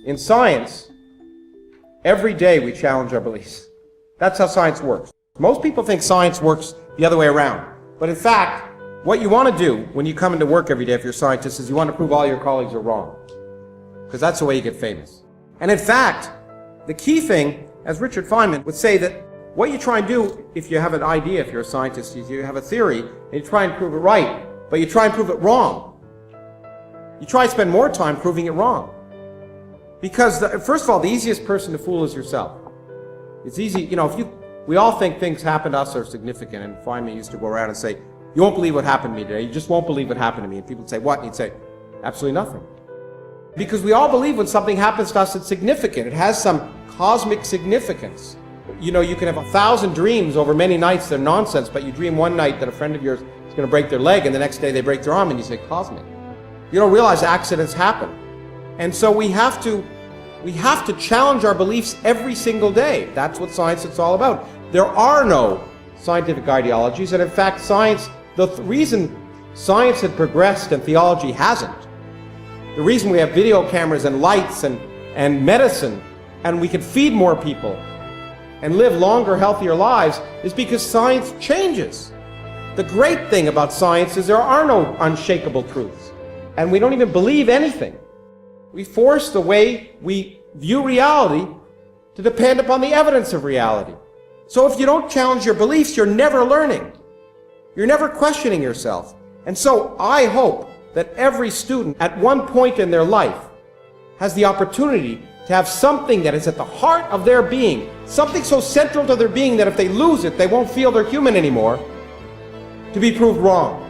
In science, every day we challenge our beliefs. That's how science works. Most people think science works the other way around. But in fact, what you want to do when you come into work every day if you're a scientist is you want to prove all your colleagues are wrong. Because that's the way you get famous. And in fact, the key thing, as Richard Feynman would say, that what you try and do if you have an idea, if you're a scientist, is you have a theory, and you try and prove it right, but you try and prove it wrong. You try and spend more time proving it wrong. Because, first of all, the easiest person to fool is yourself. It's easy, we all think things happen to us are significant, and Feynman used to go around and say, you won't believe what happened to me today, you just won't believe what happened to me. And people would say, what? And he'd say, absolutely nothing. Because we all believe when something happens to us, it's significant. It has some cosmic significance. You can have 1,000 dreams over many nights, they're nonsense, but you dream one night that a friend of yours is going to break their leg, and the next day they break their arm, and you say, cosmic. You don't realize accidents happen. And so we have to challenge our beliefs every single day. That's what science is all about. There are no scientific ideologies, and in fact, the reason science had progressed and theology hasn't, the reason we have video cameras and lights and medicine, and we can feed more people and live longer, healthier lives, is because science changes. The great thing about science is there are no unshakable truths, and we don't even believe anything. We force the way we view reality to depend upon the evidence of reality. So if you don't challenge your beliefs, you're never learning. You're never questioning yourself. And so I hope that every student at one point in their life has the opportunity to have something that is at the heart of their being, something so central to their being that if they lose it, they won't feel they're human anymore, to be proved wrong.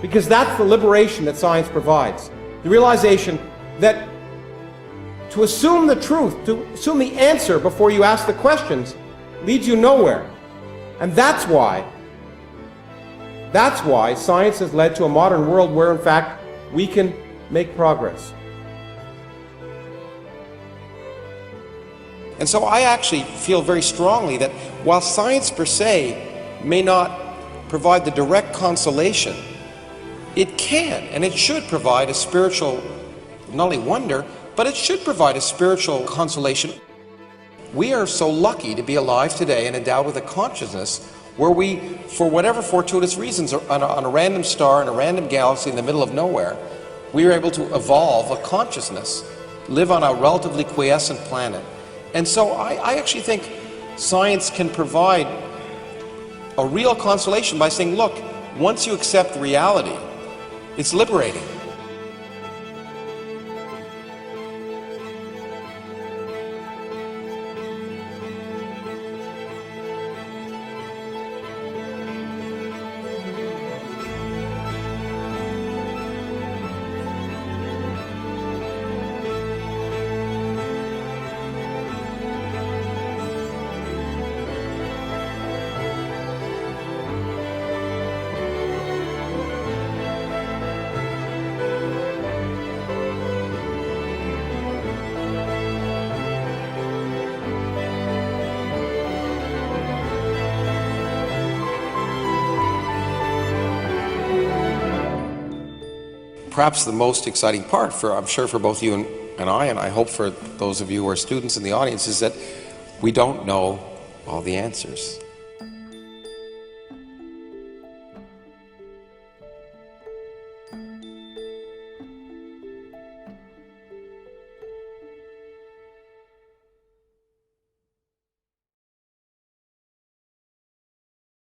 Because that's the liberation that science provides. The realization that to assume the truth, to assume the answer before you ask the questions, leads you nowhere. And that's why science has led to a modern world where, in fact, we can make progress. And so I actually feel very strongly that while science per se may not provide the direct consolation, it can and it should provide a spiritual, not only wonder, but it should provide a spiritual consolation. We are so lucky to be alive today and endowed with a consciousness where we, for whatever fortuitous reasons, on a random star in a random galaxy in the middle of nowhere, we are able to evolve a consciousness, live on a relatively quiescent planet. And so I actually think science can provide a real consolation by saying, look, once you accept reality, it's liberating. Perhaps the most exciting part, I'm sure for both you and I hope for those of you who are students in the audience, is that we don't know all the answers.